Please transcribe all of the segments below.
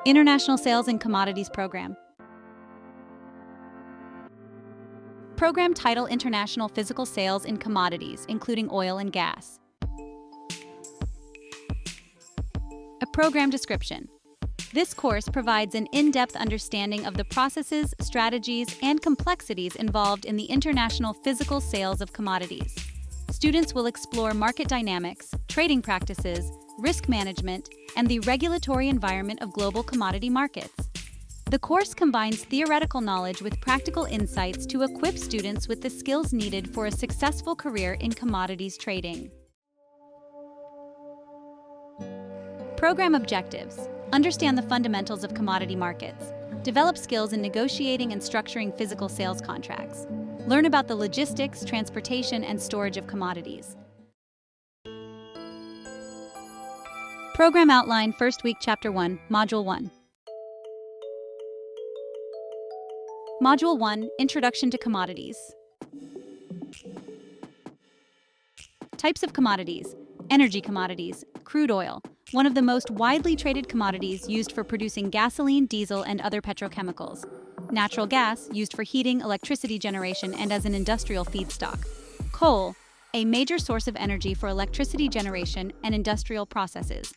International Sales and Commodities Program. Program title: International Physical Sales in Commodities, including oil and gas. A program description. This course provides an in-depth understanding of the processes, strategies, and complexities involved in the international physical sales of commodities. Students will explore market dynamics, trading practices, risk management, and the regulatory environment of global commodity markets. The course combines theoretical knowledge with practical insights to equip students with the skills needed for a successful career in commodities trading. Program objectives. Understand the fundamentals of commodity markets. Develop skills in negotiating and structuring physical sales contracts. Learn about the logistics, transportation, and storage of commodities. Program outline. First week, Chapter 1, Module 1. Module 1, Introduction to Commodities. Types of commodities. Energy commodities. Crude oil, one of the most widely traded commodities used for producing gasoline, diesel, and other petrochemicals. Natural gas, used for heating, electricity generation, and as an industrial feedstock. Coal, a major source of energy for electricity generation and industrial processes.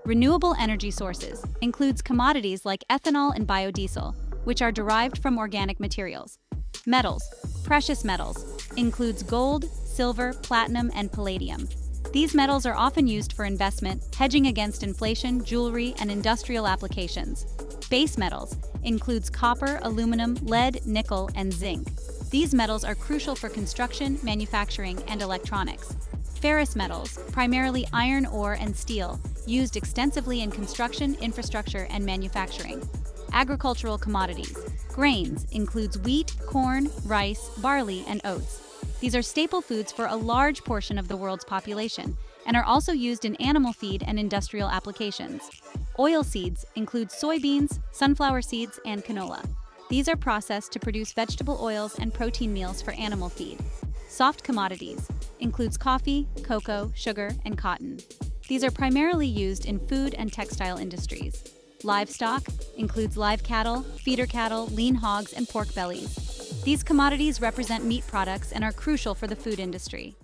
Renewable energy sources includes commodities like ethanol and biodiesel, which are derived from organic materials. Metals, precious metals, includes gold, silver, platinum, and palladium. These metals are often used for investment, hedging against inflation, jewelry, and industrial applications. Base metals includes copper, aluminum, lead, nickel, and zinc. These metals are crucial for construction, manufacturing, and electronics. Ferrous metals, primarily iron ore and steel, used extensively in construction, infrastructure, and manufacturing. Agricultural commodities. Grains includes wheat, corn, rice, barley, and oats. These are staple foods for a large portion of the world's population and are also used in animal feed and industrial applications. Oilseeds include soybeans, sunflower seeds, and canola. These are processed to produce vegetable oils and protein meals for animal feed. Soft commodities includes coffee, cocoa, sugar, and cotton. These are primarily used in food and textile industries. Livestock includes live cattle, feeder cattle, lean hogs, and pork bellies. These commodities represent meat products and are crucial for the food industry.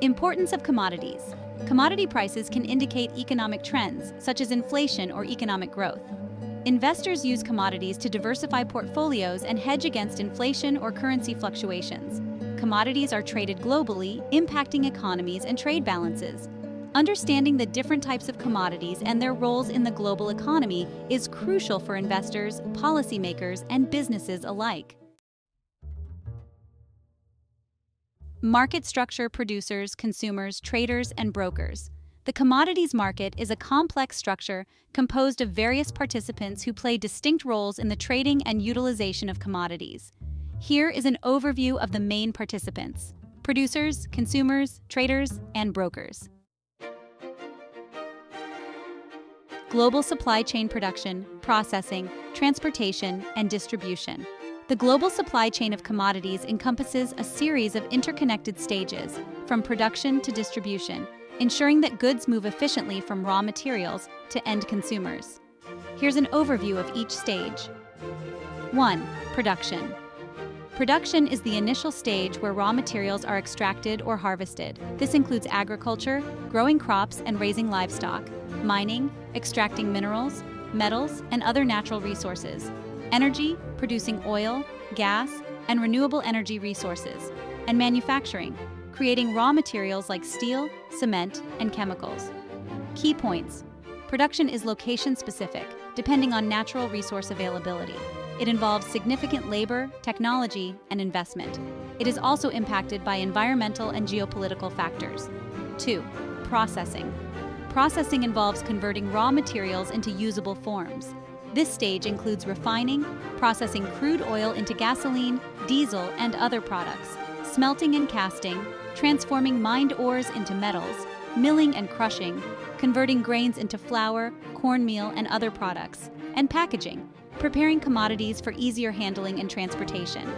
Importance of commodities. Commodity prices can indicate economic trends, such as inflation or economic growth. Investors use commodities to diversify portfolios and hedge against inflation or currency fluctuations. Commodities are traded globally, impacting economies and trade balances. Understanding the different types of commodities and their roles in the global economy is crucial for investors, policymakers, and businesses alike. Market structure: producers, consumers, traders, and brokers. The commodities market is a complex structure composed of various participants who play distinct roles in the trading and utilization of commodities. Here is an overview of the main participants: producers, consumers, traders, and brokers. Global supply chain: production, processing, transportation, and distribution. The global supply chain of commodities encompasses a series of interconnected stages, from production to distribution, ensuring that goods move efficiently from raw materials to end consumers. Here's an overview of each stage. 1. Production. Production is the initial stage where raw materials are extracted or harvested. This includes agriculture, growing crops and raising livestock, mining, extracting minerals, metals, and other natural resources, energy, producing oil, gas, and renewable energy resources, and manufacturing, creating raw materials like steel, cement, and chemicals. Key points. Production is location-specific, depending on natural resource availability. It involves significant labor, technology, and investment. It is also impacted by environmental and geopolitical factors. 2. Processing. Processing involves converting raw materials into usable forms. This stage includes refining, processing crude oil into gasoline, diesel, and other products, smelting and casting, transforming mined ores into metals, milling and crushing, converting grains into flour, cornmeal, and other products, and packaging, preparing commodities for easier handling and transportation.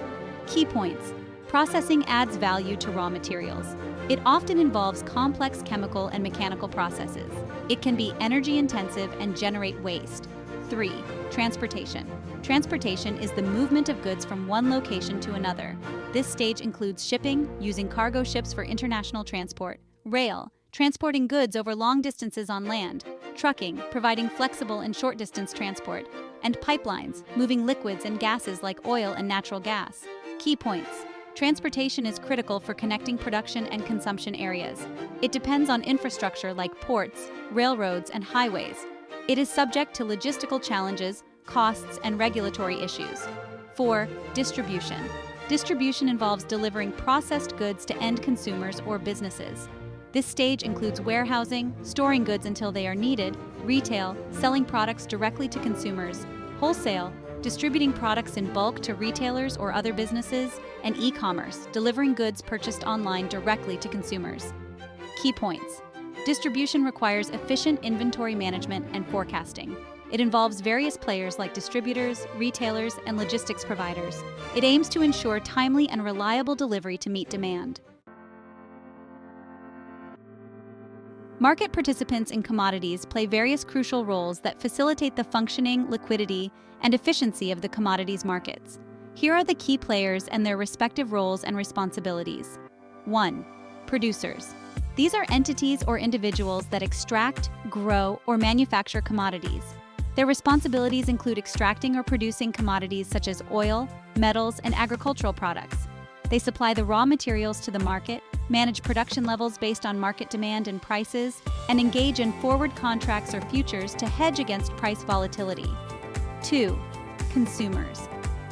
Key points. Processing adds value to raw materials. It often involves complex chemical and mechanical processes. It can be energy-intensive and generate waste. 3. Transportation. Transportation is the movement of goods from one location to another. This stage includes shipping, using cargo ships for international transport, rail, transporting goods over long distances on land, trucking, providing flexible and short-distance transport, and pipelines, moving liquids and gases like oil and natural gas. Key points. Transportation is critical for connecting production and consumption areas. It depends on infrastructure like ports, railroads, and highways. It is subject to logistical challenges, costs, and regulatory issues. 4. Distribution. Distribution involves delivering processed goods to end consumers or businesses. This stage includes warehousing, storing goods until they are needed, retail, selling products directly to consumers, wholesale, distributing products in bulk to retailers or other businesses, and e-commerce, delivering goods purchased online directly to consumers. Key points. Distribution requires efficient inventory management and forecasting. It involves various players like distributors, retailers, and logistics providers. It aims to ensure timely and reliable delivery to meet demand. Market participants in commodities play various crucial roles that facilitate the functioning, liquidity, and efficiency of the commodities markets. Here are the key players and their respective roles and responsibilities. 1. Producers. These are entities or individuals that extract, grow, or manufacture commodities. Their responsibilities include extracting or producing commodities such as oil, metals, and agricultural products. They supply the raw materials to the market, manage production levels based on market demand and prices, and engage in forward contracts or futures to hedge against price volatility. 2. Consumers.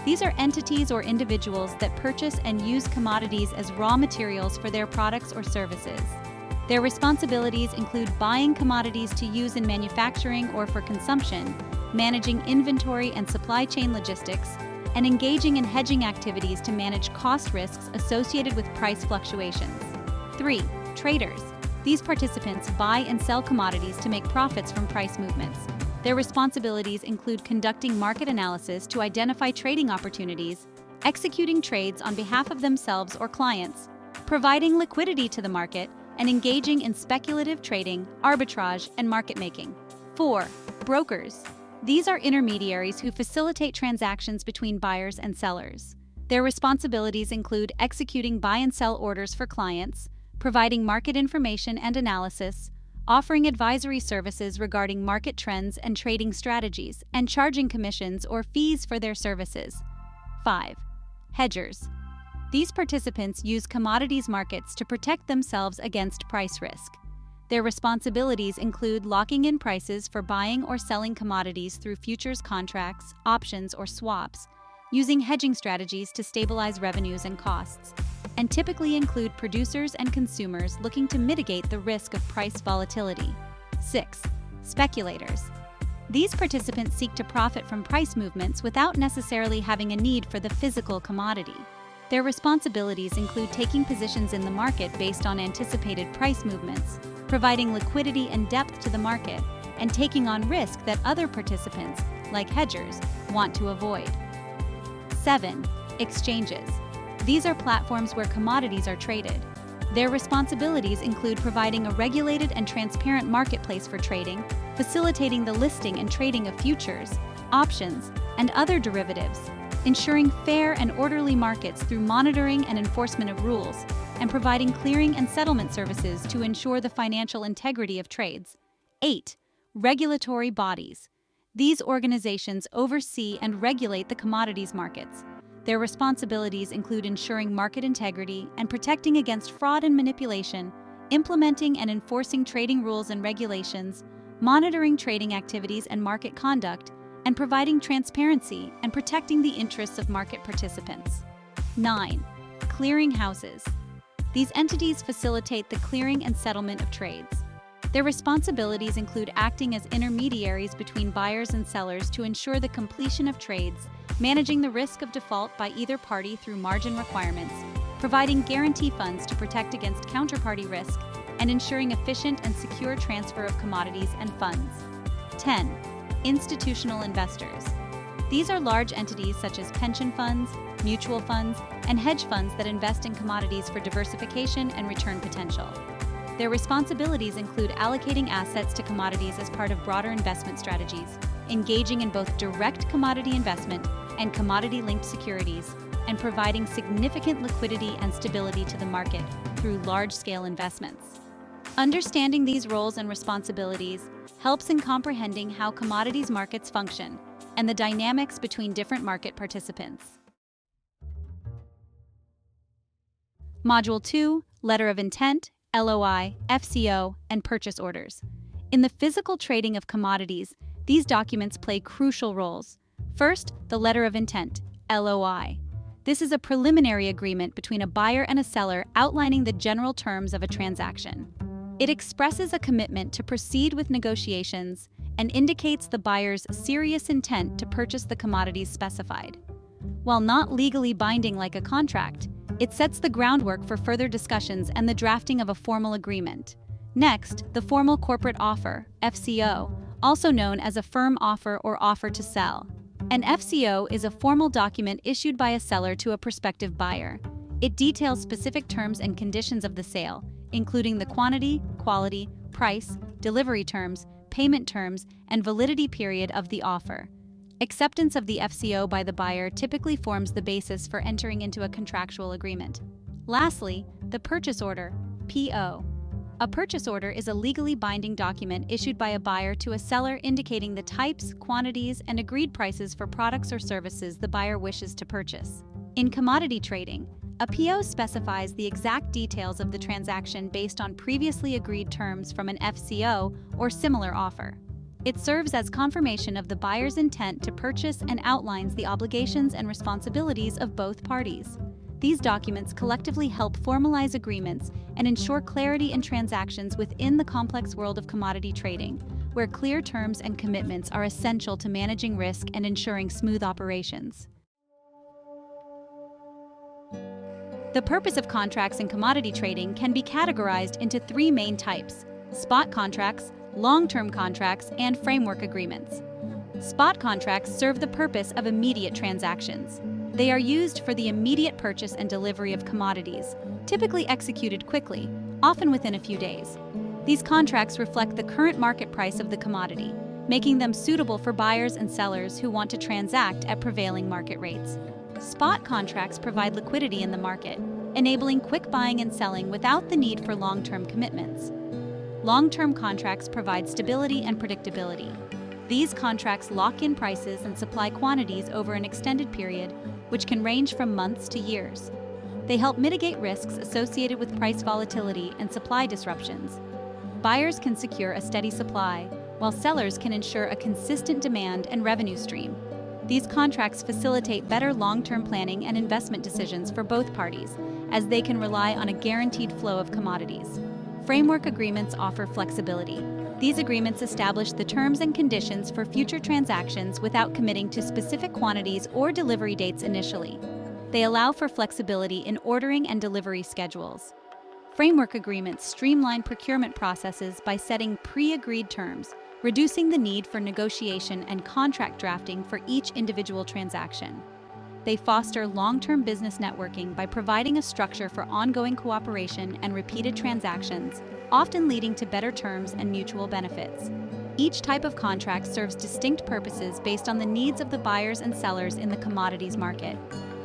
These are entities or individuals that purchase and use commodities as raw materials for their products or services. Their responsibilities include buying commodities to use in manufacturing or for consumption, managing inventory and supply chain logistics, and engaging in hedging activities to manage cost risks associated with price fluctuations. 3. Traders. These participants buy and sell commodities to make profits from price movements. Their responsibilities include conducting market analysis to identify trading opportunities, executing trades on behalf of themselves or clients, providing liquidity to the market, and engaging in speculative trading, arbitrage, and market making. 4. Brokers. These are intermediaries who facilitate transactions between buyers and sellers. Their responsibilities include executing buy and sell orders for clients, providing market information and analysis, offering advisory services regarding market trends and trading strategies, and charging commissions or fees for their services. 5. Hedgers. These participants use commodities markets to protect themselves against price risk. Their responsibilities include locking in prices for buying or selling commodities through futures contracts, options, or swaps, using hedging strategies to stabilize revenues and costs, and typically include producers and consumers looking to mitigate the risk of price volatility. 6. Speculators. These participants seek to profit from price movements without necessarily having a need for the physical commodity. Their responsibilities include taking positions in the market based on anticipated price movements, providing liquidity and depth to the market, and taking on risk that other participants, like hedgers, want to avoid. 7. Exchanges. These are platforms where commodities are traded. Their responsibilities include providing a regulated and transparent marketplace for trading, facilitating the listing and trading of futures, options, and other derivatives, ensuring fair and orderly markets through monitoring and enforcement of rules, and providing clearing and settlement services to ensure the financial integrity of trades. 8. Regulatory bodies. These organizations oversee and regulate the commodities markets. Their responsibilities include ensuring market integrity and protecting against fraud and manipulation, implementing and enforcing trading rules and regulations, monitoring trading activities and market conduct, and providing transparency and protecting the interests of market participants. 9. Clearing houses. These entities facilitate the clearing and settlement of trades. Their responsibilities include acting as intermediaries between buyers and sellers to ensure the completion of trades, managing the risk of default by either party through margin requirements, providing guarantee funds to protect against counterparty risk, and ensuring efficient and secure transfer of commodities and funds. 10. Institutional investors. These are large entities such as pension funds, mutual funds, and hedge funds that invest in commodities for diversification and return potential. Their responsibilities include allocating assets to commodities as part of broader investment strategies, engaging in both direct commodity investment and commodity-linked securities, and providing significant liquidity and stability to the market through large-scale investments. Understanding these roles and responsibilities helps in comprehending how commodities markets function and the dynamics between different market participants. Module 2, Letter of Intent, LOI, FCO, and Purchase Orders. In the physical trading of commodities, these documents play crucial roles. First, the Letter of Intent, LOI. This is a preliminary agreement between a buyer and a seller outlining the general terms of a transaction. It expresses a commitment to proceed with negotiations and indicates the buyer's serious intent to purchase the commodities specified. While not legally binding like a contract, it sets the groundwork for further discussions and the drafting of a formal agreement. Next, the Formal Corporate Offer, FCO, also known as a firm offer or offer to sell. An FCO is a formal document issued by a seller to a prospective buyer. It details specific terms and conditions of the sale, including the quantity, quality, price, delivery terms, payment terms, and validity period of the offer. Acceptance of the FCO by the buyer typically forms the basis for entering into a contractual agreement. Lastly, the purchase order, PO. A purchase order is a legally binding document issued by a buyer to a seller indicating the types, quantities, and agreed prices for products or services the buyer wishes to purchase. In commodity trading, a PO specifies the exact details of the transaction based on previously agreed terms from an FCO or similar offer. It serves as confirmation of the buyer's intent to purchase and outlines the obligations and responsibilities of both parties. These documents collectively help formalize agreements and ensure clarity in transactions within the complex world of commodity trading, where clear terms and commitments are essential to managing risk and ensuring smooth operations. The purpose of contracts in commodity trading can be categorized into three main types: spot contracts, long-term contracts, and framework agreements. Spot contracts serve the purpose of immediate transactions. They are used for the immediate purchase and delivery of commodities, typically executed quickly, often within a few days. These contracts reflect the current market price of the commodity, making them suitable for buyers and sellers who want to transact at prevailing market rates. Spot contracts provide liquidity in the market, enabling quick buying and selling without the need for long-term commitments. Long-term contracts provide stability and predictability. These contracts lock in prices and supply quantities over an extended period, which can range from months to years. They help mitigate risks associated with price volatility and supply disruptions. Buyers can secure a steady supply, while sellers can ensure a consistent demand and revenue stream. These contracts facilitate better long-term planning and investment decisions for both parties, as they can rely on a guaranteed flow of commodities. Framework agreements offer flexibility. These agreements establish the terms and conditions for future transactions without committing to specific quantities or delivery dates initially. They allow for flexibility in ordering and delivery schedules. Framework agreements streamline procurement processes by setting pre-agreed terms, reducing the need for negotiation and contract drafting for each individual transaction. They foster long-term business networking by providing a structure for ongoing cooperation and repeated transactions, often leading to better terms and mutual benefits. Each type of contract serves distinct purposes based on the needs of the buyers and sellers in the commodities market.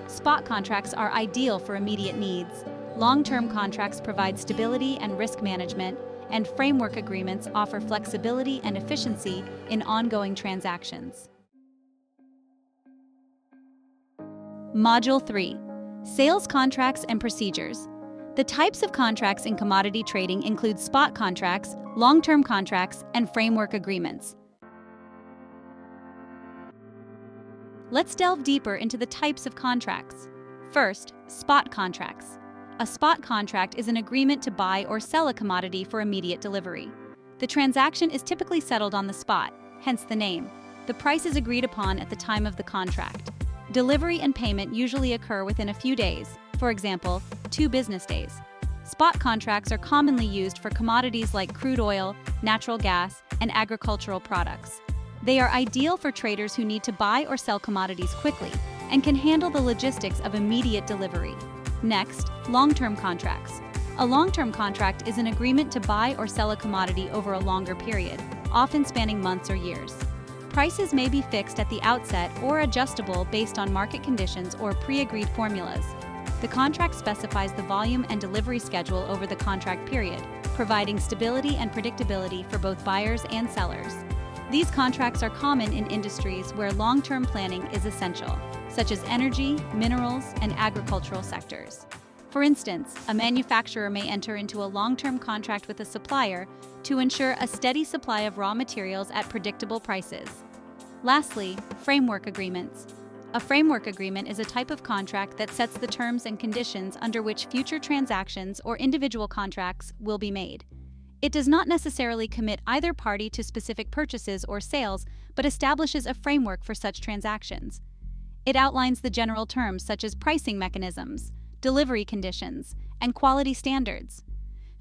Spot contracts are ideal for immediate needs. Long-term contracts provide stability and risk management, and framework agreements offer flexibility and efficiency in ongoing transactions. Module 3. Sales contracts and procedures. The types of contracts in commodity trading include spot contracts, long-term contracts, and framework agreements. Let's delve deeper into the types of contracts. First, spot contracts. A spot contract is an agreement to buy or sell a commodity for immediate delivery. The transaction is typically settled on the spot, hence the name. The price is agreed upon at the time of the contract. Delivery and payment usually occur within a few days, for example, 2 business days. Spot contracts are commonly used for commodities like crude oil, natural gas, and agricultural products. They are ideal for traders who need to buy or sell commodities quickly and can handle the logistics of immediate delivery. Next, long-term contracts. A long-term contract is an agreement to buy or sell a commodity over a longer period, often spanning months or years. Prices may be fixed at the outset or adjustable based on market conditions or pre-agreed formulas. The contract specifies the volume and delivery schedule over the contract period, providing stability and predictability for both buyers and sellers. These contracts are common in industries where long-term planning is essential, such as energy, minerals, and agricultural sectors. For instance, a manufacturer may enter into a long-term contract with a supplier to ensure a steady supply of raw materials at predictable prices. Lastly, framework agreements. A framework agreement is a type of contract that sets the terms and conditions under which future transactions or individual contracts will be made. It does not necessarily commit either party to specific purchases or sales, but establishes a framework for such transactions. It outlines the general terms such as pricing mechanisms, delivery conditions, and quality standards.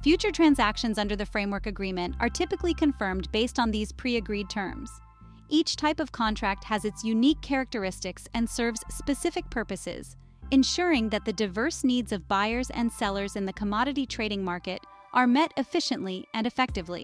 Future transactions under the framework agreement are typically confirmed based on these pre-agreed terms. Each type of contract has its unique characteristics and serves specific purposes, ensuring that the diverse needs of buyers and sellers in the commodity trading market are met efficiently and effectively.